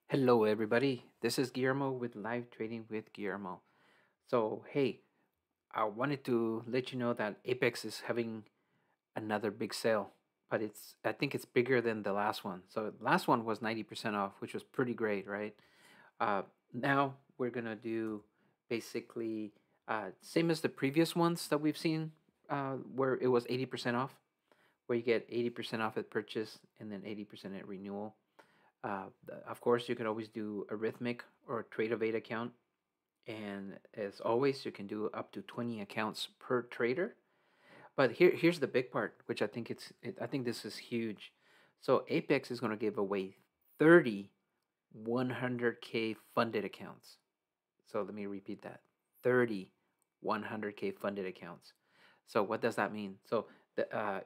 Hello, everybody. This is Guillermo with Live Trading with Guillermo. So, hey, I wanted to let you know that Apex is having another big sale, but I think it's bigger than the last one. So, last one was 90% off, which was pretty great, right? Uh, Now we're gonna do basically same as the previous ones that we've seen, where it was 80% off, where you get 80% off at purchase and then 80% at renewal. Of course, you can always do a Rhythmic or a TradeOvate account. And as always, you can do up to 20 accounts per trader. But here's the big part, which I think this is huge. So Apex is going to give away 30 100K funded accounts. So let me repeat that: 30 100K funded accounts. So what does that mean? So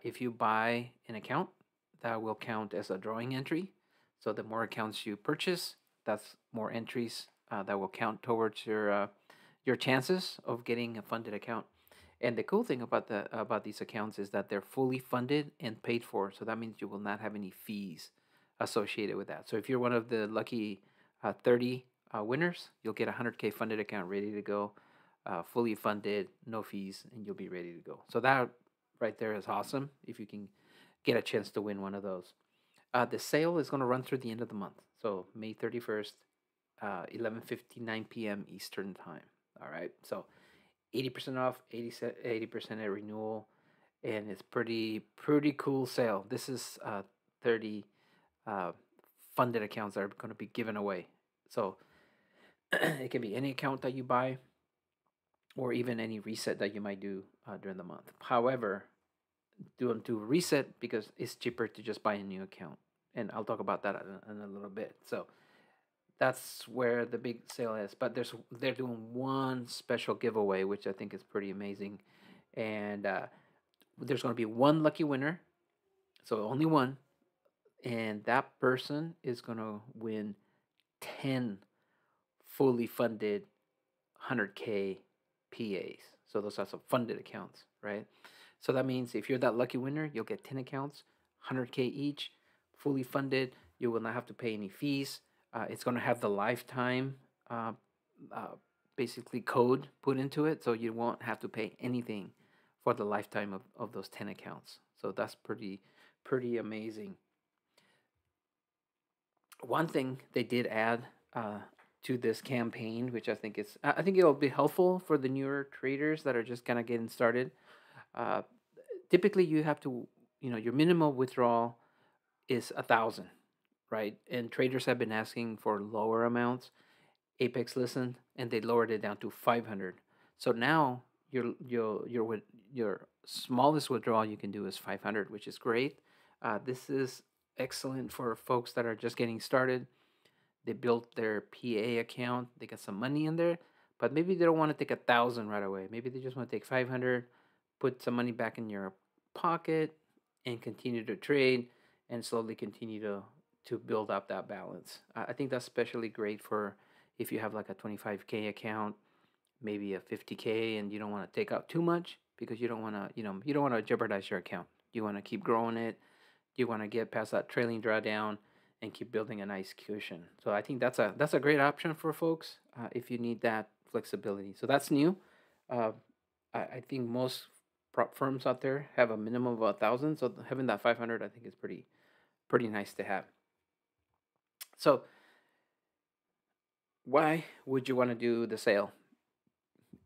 if you buy an account, that will count as a drawing entry. So the more accounts you purchase, that's more entries that will count towards your chances of getting a funded account. And the cool thing about these accounts is that they're fully funded and paid for. So that means you will not have any fees associated with that. So if you're one of the lucky 30 winners, you'll get a 100K funded account ready to go, fully funded, no fees, and you'll be ready to go. So that right there is awesome if you can get a chance to win one of those. The sale is going to run through the end of the month, so May 31st, 11:59 p.m. Eastern time. All right, so 80% off, 80% at renewal, and it's pretty cool sale. This is 30 uh, funded accounts that are going to be given away. So it can be any account that you buy, or even any reset that you might do during the month. However, do a reset because it's cheaper to just buy a new account, and I'll talk about that in a little bit. So that's where the big sale is. But they're doing one special giveaway, which I think is pretty amazing, and there's going to be one lucky winner, so only one, and that person is going to win 10 fully funded 100K PAs. So those are some funded accounts, right? So that means if you're that lucky winner, you'll get 10 accounts, 100K each, fully funded. You will not have to pay any fees. It's going to have the lifetime, uh, uh, basically, code put into it. So you won't have to pay anything for the lifetime of those 10 accounts. So that's pretty amazing. One thing they did add to this campaign, which I think it'll be helpful for the newer traders that are just kind of getting started. Uh, Typically, you have to, your minimum withdrawal is 1,000, right? And traders have been asking for lower amounts. Apex listened, and they lowered it down to 500. So now your smallest withdrawal you can do is 500, which is great. This is excellent for folks that are just getting started. They built their PA account, they got some money in there, but maybe they don't want to take 1,000 right away. Maybe they just want to take 500, put some money back in your pocket, and continue to trade and slowly continue to build up that balance. I think that's especially great for if you have like a 25K account, maybe a 50K, and you don't want to take out too much because you don't want to, you don't want to jeopardize your account. You want to keep growing it. You want to get past that trailing drawdown and keep building a nice cushion. So I think that's a great option for folks if you need that flexibility. So that's new. Uh, I think most prop firms out there have a minimum of 1,000. So having that 500, I think, is pretty nice to have. So why would you want to do the sale?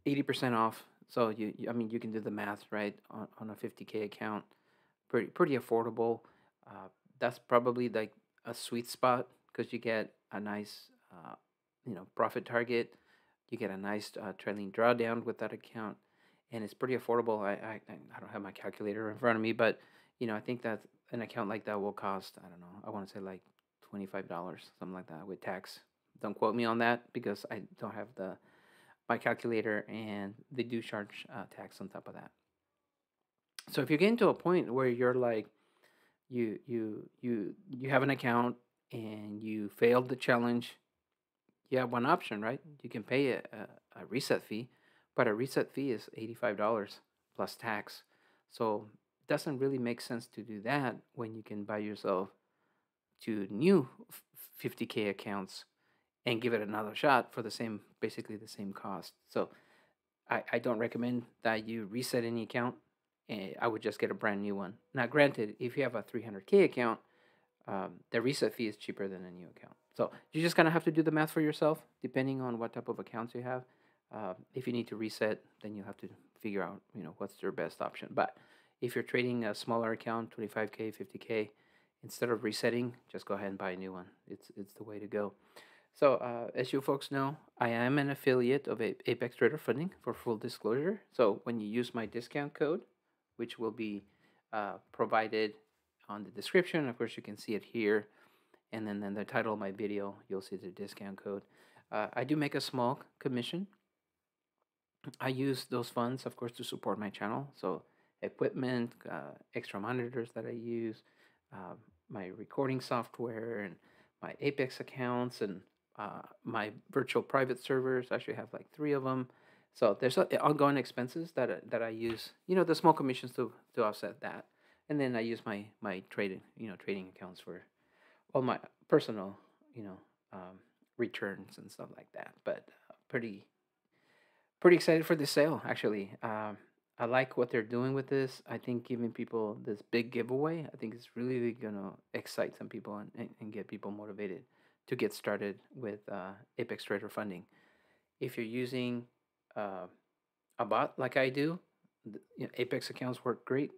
80% off. So I mean, you can do the math, right, on a 50K account. Pretty affordable. That's probably like a sweet spot because you get a nice, profit target. You get a nice trailing drawdown with that account, and it's pretty affordable. I don't have my calculator in front of me, but I think that an account like that will cost, I don't know, I want to say like $25, something like that with tax. Don't quote me on that because I don't have the my calculator, and they do charge tax on top of that. So if you're getting to a point where you're like you have an account and you failed the challenge, you have one option, right? You can pay a reset fee, but a reset fee is $85 plus tax. So it doesn't really make sense to do that when you can buy yourself two new 50K accounts and give it another shot for basically the same cost. So I don't recommend that you reset any account. I would just get a brand new one. Now, granted, if you have a 300K account, the reset fee is cheaper than a new account. So you just kind of have to do the math for yourself, depending on what type of accounts you have. If you need to reset, then you have to figure out, what's your best option. But if you're trading a smaller account, 25K, 50K, instead of resetting, just go ahead and buy a new one. It's the way to go. So, as you folks know, I am an affiliate of Apex Trader Funding for full disclosure. So, when you use my discount code, which will be provided on the description, of course, you can see it here. And then in the title of my video, you'll see the discount code. I do make a small commission. I use those funds, of course, to support my channel. So, equipment, extra monitors that I use, my recording software, and my Apex accounts, and my virtual private servers. I actually have like 3 of them. So there's ongoing expenses that I use, the small commissions to offset that, and then I use my trading accounts for all my personal, returns and stuff like that. But pretty excited for this sale, actually. I like what they're doing with this. I think giving people this big giveaway, I think it's really gonna excite some people and get people motivated to get started with Apex Trader Funding. If you're using a bot like I do, Apex accounts work great.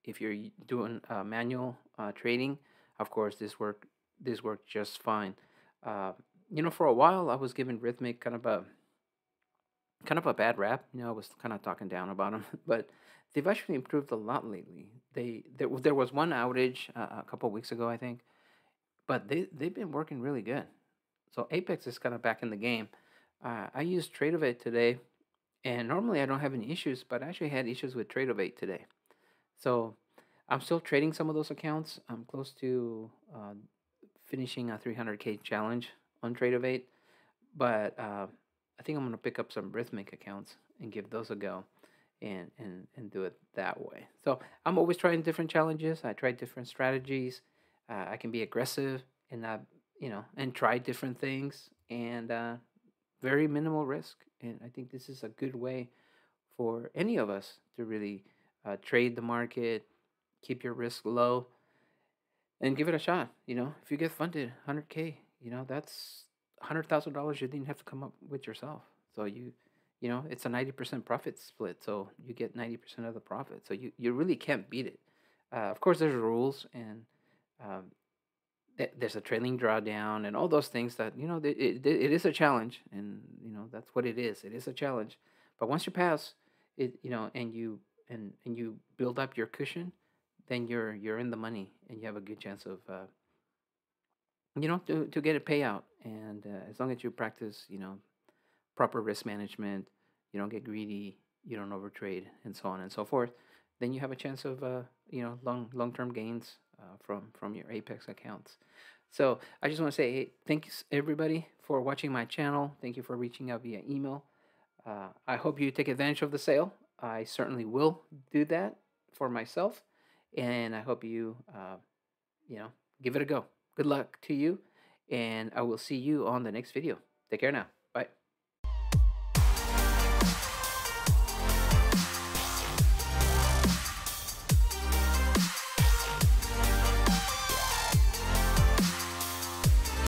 If you're doing manual trading, of course this worked just fine. For a while I was giving Rhythmic kind of a bad rap. I was kind of talking down about them, but they've actually improved a lot lately. There was one outage a couple weeks ago, I think, but they've been working really good. So Apex is kind of back in the game. I used TradeOvate today, and normally I don't have any issues, but I actually had issues with TradeOvate today. So I'm still trading some of those accounts. I'm close to finishing a 300K challenge on TradeOvate, but I think I'm gonna pick up some Rhythmic accounts and give those a go, and do it that way. So I'm always trying different challenges. I try different strategies. I can be aggressive and not, and try different things, and very minimal risk. And I think this is a good way for any of us to really trade the market, keep your risk low, and give it a shot. If you get funded 100K, that's $100,000 you didn't have to come up with yourself. So it's a 90% profit split. So you get 90% of the profit. So you really can't beat it. Of course, there's rules, and um, there's a trailing drawdown and all those things that it is a challenge, and that's what it is. It is a challenge, but once you pass it, and you build up your cushion, then you're in the money, and you have a good chance of to get a payout. And as long as you practice proper risk management, you don't get greedy, you don't overtrade, and so on and so forth, then you have a chance of long-term gains from your Apex accounts. So I just want to say, hey, thanks everybody for watching my channel. Thank you for reaching out via email. I hope you take advantage of the sale. I certainly will do that for myself, and I hope you give it a go. Good luck to you, and I will see you on the next video. Take care now.